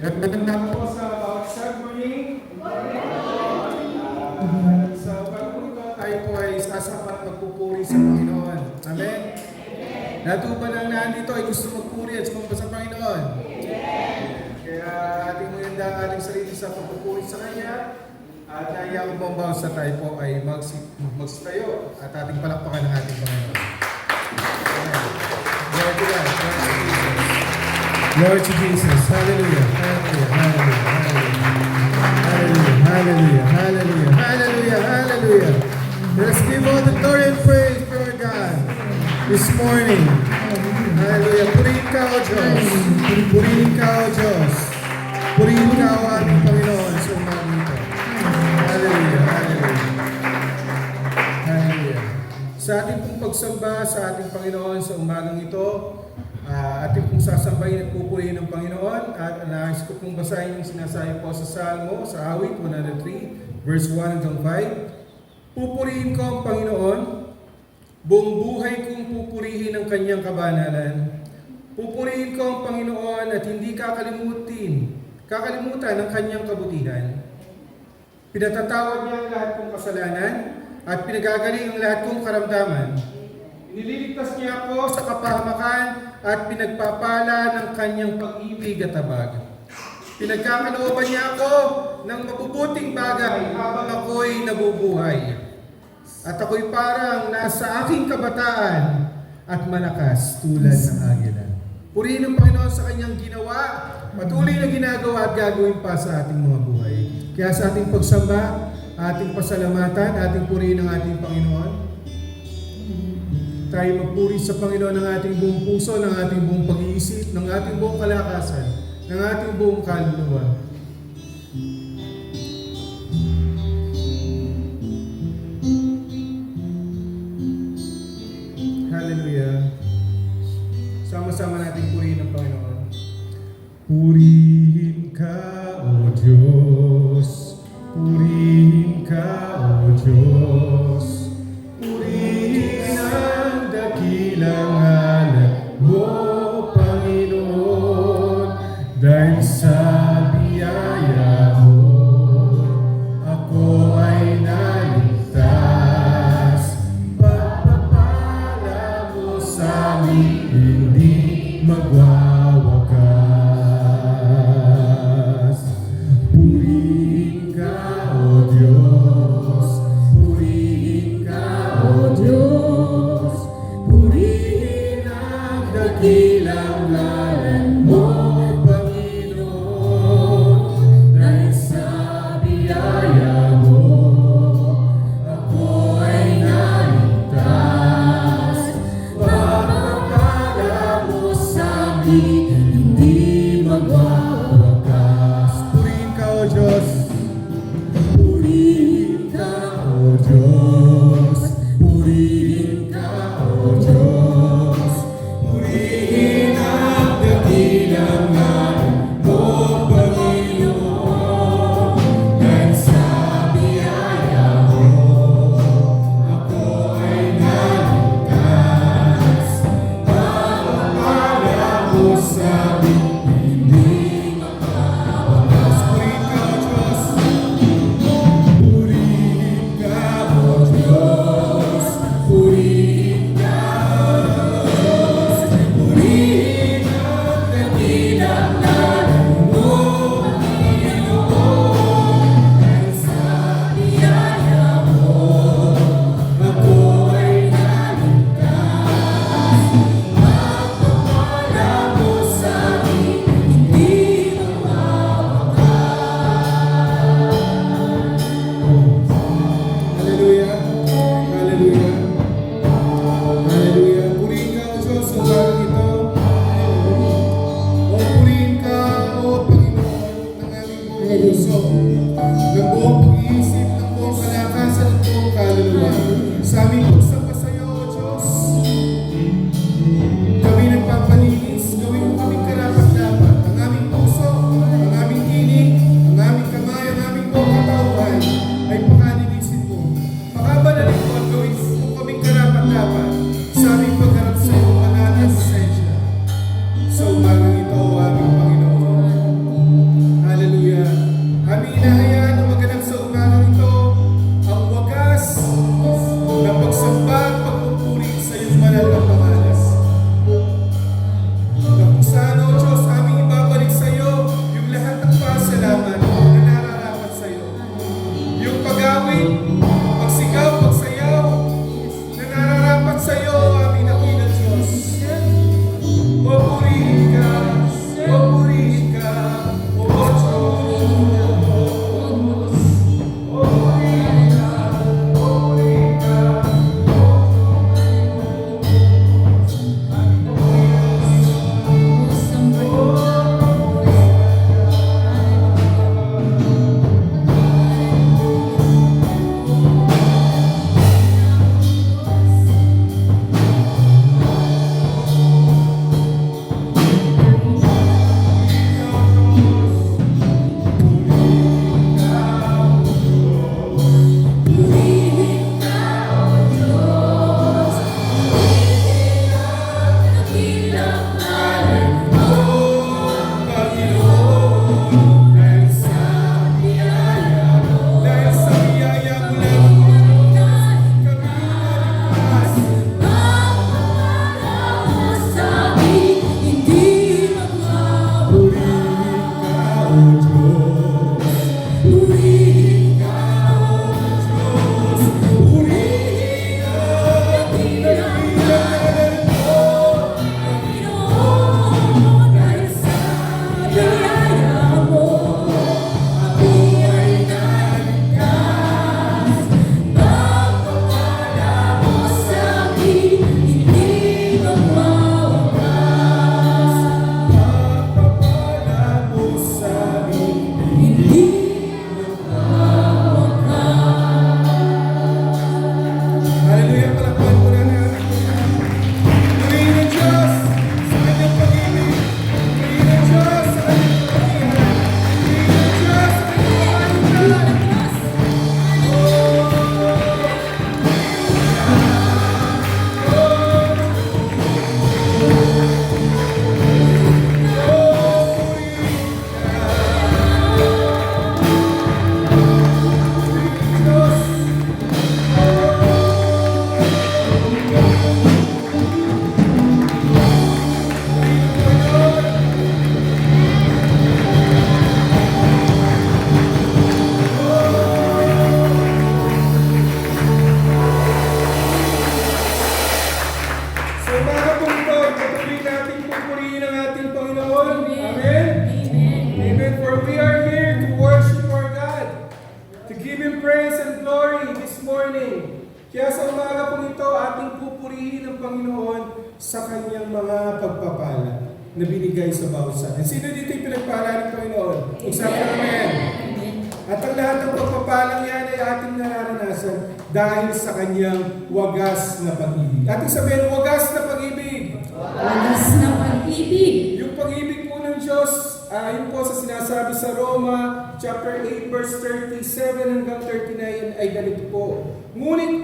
At magandang po sa bawat ceremony. Sa panahon ito, tayo po ay sasapat magpupuri sa Panginoon. Amen? Lahat po ba nang nandito ay gusto magpuri at sumamba sa Panginoon? Kaya ating muyanda ang ating sarili sa pagpupuri sa Kanya. At naiyak ko bang sa tayo po ay magsitayo at ating palakpakan ng ating Panginoon. Amen. Glory to God. Glory to Jesus. Hallelujah. Hallelujah. Hallelujah. Hallelujah. Hallelujah. Hallelujah. Hallelujah. Let us give all the glory and praise for our God this morning. Hallelujah. Purihin ka, O Diyos. Purihin ka, O Diyos. Purihin ka, O ating Panginoon sa umagang ito. Hallelujah. Hallelujah. Hallelujah. Sa ating pong pagsamba sa ating Panginoon sa umagang ito, ating pong sasambahin at pupurihin ng Panginoon at nais ko pong basahin yung sinasabi po sa Salmo, sa awit 103, verse 1 hanggang 5. Pupurihin ko ang Panginoon, buong buhay kong pupurihin ang kanyang kabanalan. Pupurihin ko ang Panginoon at hindi kakalimutan ang kanyang kabutihan. Pinatatawad niya ang lahat kong kasalanan at pinagagaling ang lahat kong karamdaman. Nililigtas niya ako sa kapahamakan at pinagpapala ng kanyang pag-ibig at habag. Pinagkakalooban niya ako ng mabubuting bagay habang ako'y nabubuhay. At ako'y parang nasa aking kabataan at malakas tulad ng agila. Purihin ang Panginoon sa kanyang ginawa, patuloy na ginagawa at gagawin pa sa ating mga buhay. Kaya sa ating pagsamba, ating pasalamatan, ating purihin ang ating Panginoon. Tayo magpuri sa Panginoon ng ating buong puso, ng ating buong pag-iisip, ng ating buong kalakasan, ng ating buong kaluluwa. Hallelujah. Sama-sama natin purihin ang Panginoon. Purihin ka, O Diyos. Purihin ka, O Diyos. Purihin ang dakilang ngalan mo, Panginoon. Dahil sa biyaya mo, ako ay naligtas. Pagpapala mo sa amin, hindi magwawakas. Purihin ka, O Diyos. Purihin ka, O Diyos. Purihin ang dakilang ngalan mo, Panginoon. Dahil sa biyaya mo, ako ay naligtas. Pagpapala mo sa amin, hindi magwawakas. Purihin ka, O Diyos. Purihin ka, O Diyos. Purihin ka, O Diyos. Purihin ang dakilang ngalan mo, Panginoon. Dahil sa biyaya mo, ako ay naligtas. Pagpapala mo sa amin, hindi magwawakas. Purihin ka, O Diyos. Purihin ka, O Diyos. Purihin ka, O Diyos. Purihin ang dakilang ngalan mo, Panginoon. Dahil sa biyaya mo, ako ay naligtas. Pagpapala mo sa amin, hindi Hallelujah. Hallelujah. Hallelujah. Purihin ka, O Diyos, sa umagang ito. O purihin ka, O Panginoon, ng aming buong puso, ng buong pag-iisip, ng buong kalakasan, ng buong kaluluwa. Sa aming pagsamba sa iyo, O Diyos, kami nagpapalinis, gawin mo kaming karapat-dapat. Ang aming puso, ang aming tinig, ang aming kamay, ang aming buong katawan ay pakalinisin mo. Pakabanalin mo at gawin mo kaming karapat-dapat sa aming pagharap sa iyo, banal at pasensya. Sa umagang ito, O aming Panginoon, pagpapala na binigay sa bawat sa atin. Sino dito yung pinagpala ng Panginoon? Sabi namin. At ang lahat ng pagpapalang yan ay ating nararanasan dahil sa kanyang wagas na pag-ibig. Ating sabihin, wagas na pag-ibig. Wagas na pag-ibig. Yung pag-ibig po ng Diyos, yun po sa sinasabi sa Roma, chapter 8, verse 37 hanggang 39 ay ganito po. Ngunit,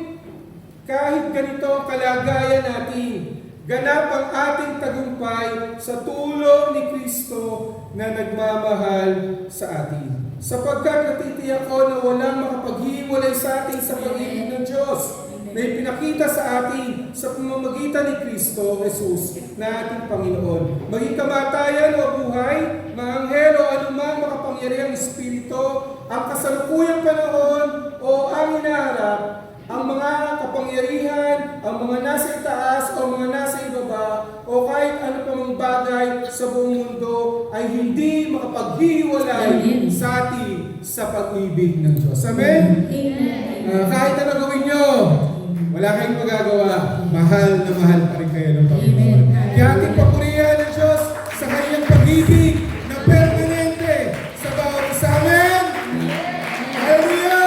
kahit ganito ang kalagayan natin, ganap ang ating tagumpay sa tulong ni Kristo na nagmamahal sa atin. Sapagkat natitiyak ko na walang makapaghiwalay sa atin sa pag-ibig ng Diyos na ipinakita sa atin sa pamamagitan ni Kristo Jesus na ating Panginoon. Maging kamatayan o buhay, mga anghel o anumang makapangyarihang espiritu, ang kasalukuyang panahon o ang inaharap, ang mga kapangyarihan, ang mga nasa itaas o mga nasa ibaba, o kahit ano pa mang bagay sa buong mundo ay hindi makapaghiwalay sa atin sa pag-ibig ng Diyos. Amen? Kahit ano gawin nyo, wala kayong magagawa. Mahal na mahal pa rin kayo ng Panginoon. Kaya ating papurihan ng Diyos sa kanyang pag-ibig na permanente sa bawat isa. Amen? Hallelujah!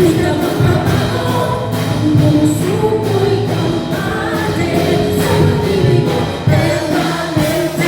Di ka makabago, ang puso ko'y kampante sa pag-ibig mo, permanente.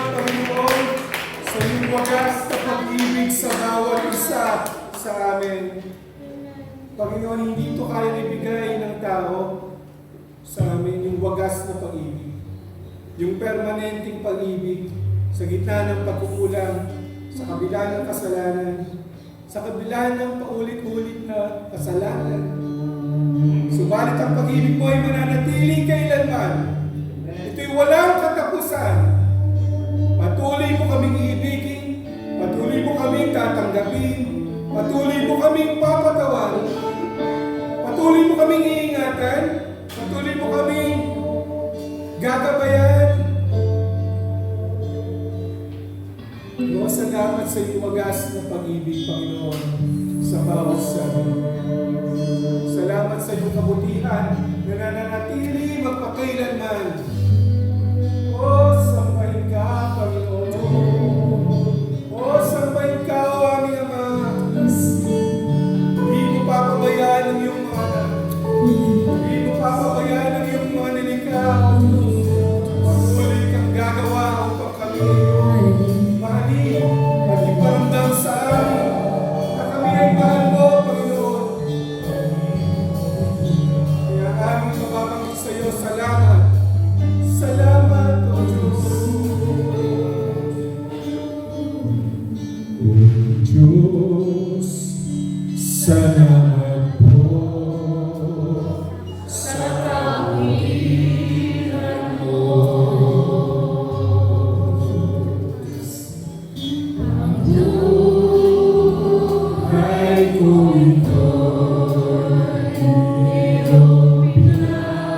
Panginoon, sa iyong wagas na pag-ibig sa bawat isa sa amin. Panginoon, hindi ito kaya ibigay ng tao sa amin yung wagas na pag-ibig. Yung permanenteng pag-ibig sa gitna ng pagkukulang, sa kabila ng kasalanan, sa kabila ng paulit-ulit na kasalanan. Subalit ang pag-ibig mo ay mananatili kailanman. Ito'y walang katapusan. Patuloy mo kaming iibigin, patuloy mo kaming tatanggapin, patuloy mo kaming papatawan, patuloy mo kaming iingatan, patuloy mo kaming gagabayan. Lord, salamat sa iyong wagas na pag-ibig, Panginoon, sa bawat sa amin. Salamat sa iyong kabutihan na nananatili magpakailanman. O, sambahin ka, Panginoon. O, sambahin ka, O aming Ama. Hindi mo papabayaan ang iyong mga anak. Hindi mo papabayaan ang iyong mga nilikha. Patuloy kang gagawa upang kami mahalin at iparamdam sa amin na kami ay mahal mo, Panginoon. Kaya aming mababanggit sa iyo, salamat. Salamat, O Diyos. O Diyos, salamat po sa kawiran mo. Ang buhay ko ito'y iyong pinag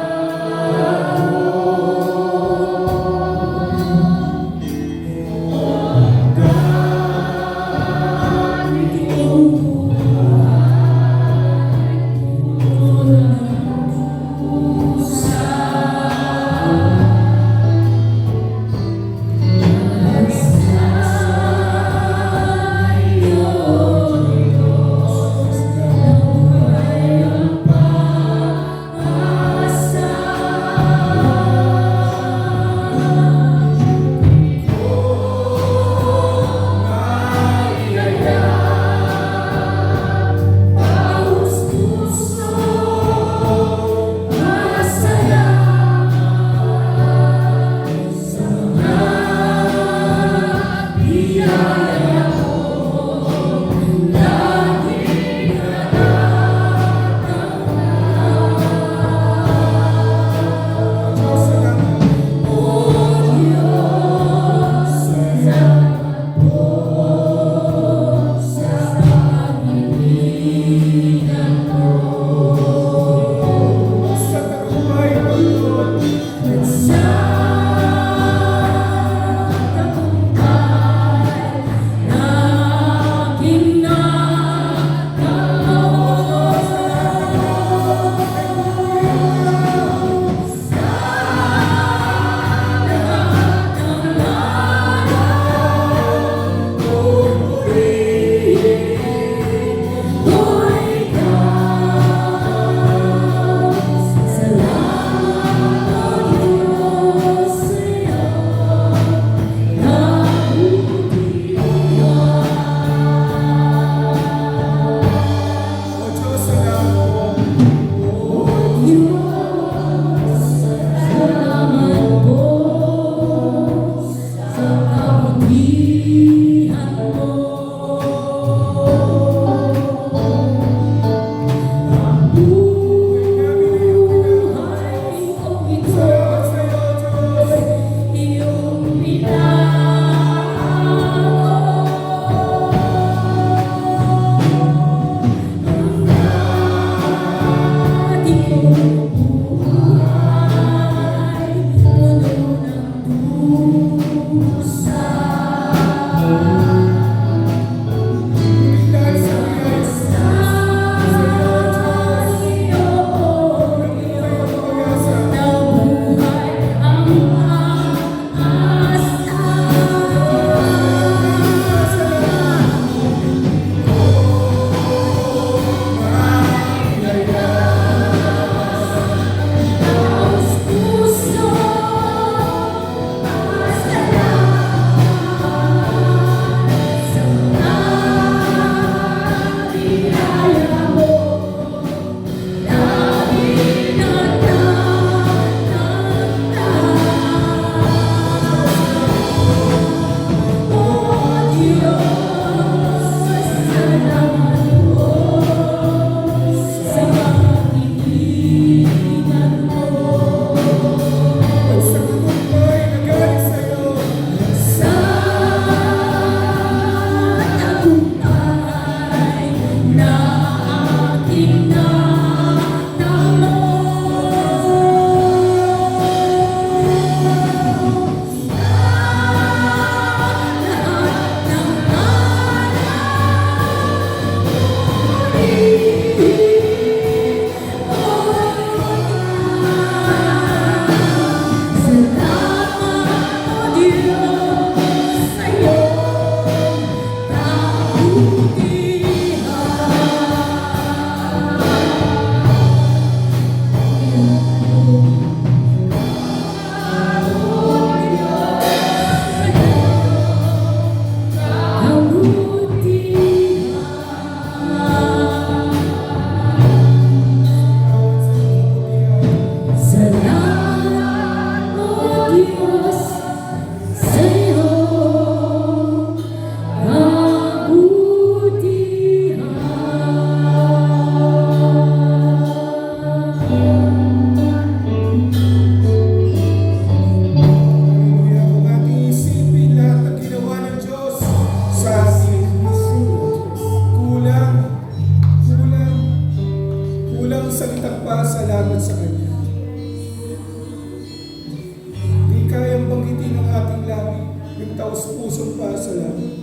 taus-pusong pasalamat.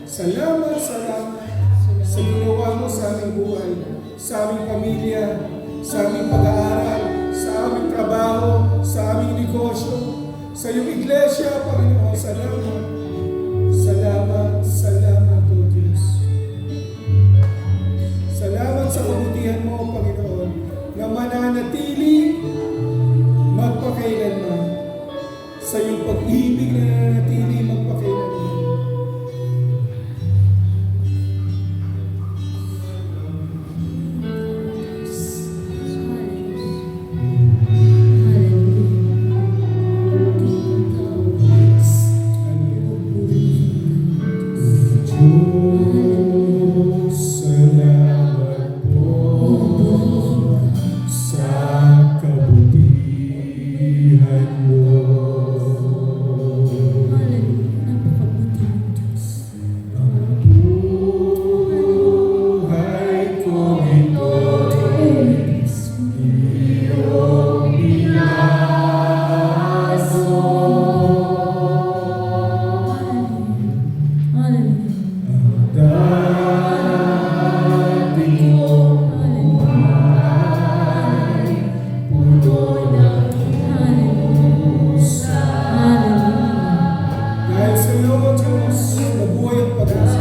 Salamat sa ginawa mo sa aming buhay, sa aming pamilya, sa aming pag-aaral, sa aming trabaho, sa aming negosyo, sa iyong iglesia, Panginoon. Salamat. Salamat, salamat, O Diyos. Salamat sa kabutihan mo, Panginoon, na mananatili magpakailanman. Sa iyong pag-ibig na nananatili magpakailanman. Salamat po sa kabutihan mo. Buhay ko ito, iyong pinaso. Dati kong buhay, puno ng pusa. Dahil sa iyo, Diyos, mabuhay ang pag-asa.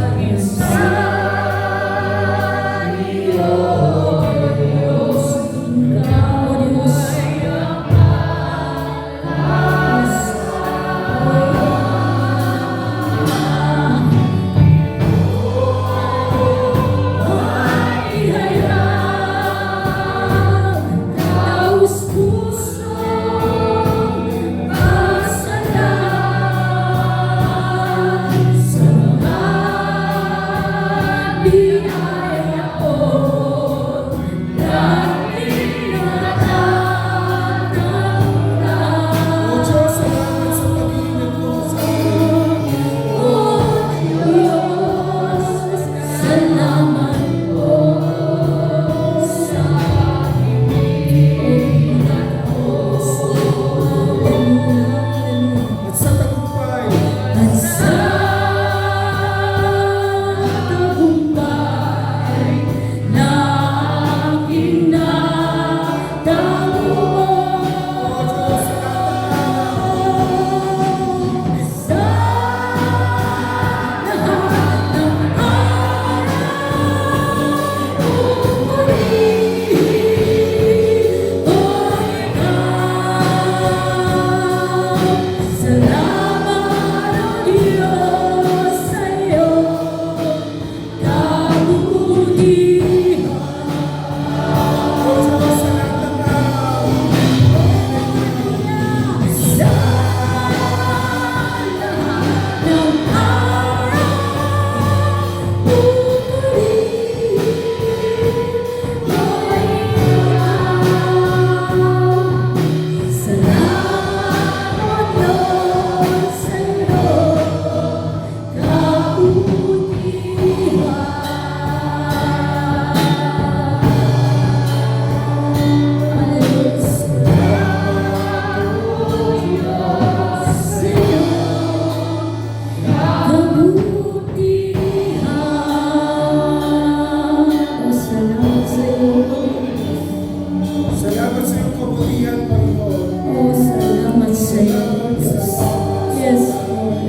O Diyos, salamat sa pag-iingat mo sa at sa tagumpay. O Diyos, O Diyos, sa lahat ng araw. Salamat sa iyong kabutihan, Panginoon. Yes, Lord.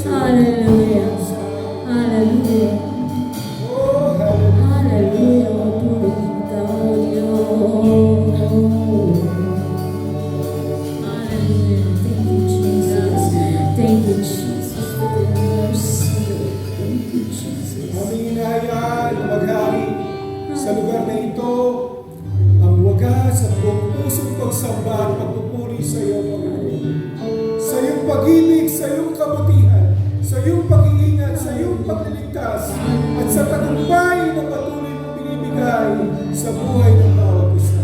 Hallelujah. Hallelujah. Oh, hallelujah. Hallelujah. Purihin ka, O Diyos. Hallelujah. Thank you, Jesus. Thank you, Jesus, for your mercy, Lord. Thank you, Jesus. Aming inahayaan na maghari sa lugar na ito ang wagas at buong pusong pagsamba at pagpupuri sa iyo, Panginoon. Sa iyong pag-ibig, sa iyong kabutihan, sa iyong pag-iingat, sa iyong pagliligtas, at sa tagumpay na patuloy mong binibigay sa buhay ng bawat isa.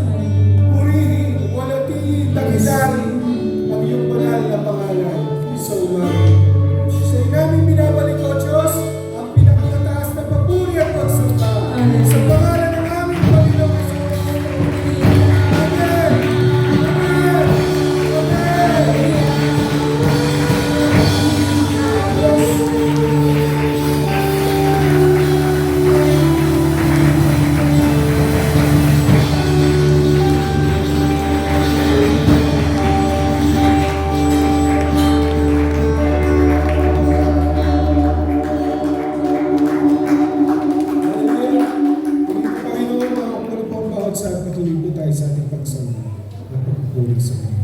Purihin, walatiin, dakilain ang iyong banal na pangalan sa umaga. Sa iyo namin binabalik, O Diyos, ang pinakamataas na papuri at pagsamba sa pangalan ng aming Panginoon. Amen! Amen! magpatuloy po tayo sa ating pagsamba at pagpupuri sa Kanya.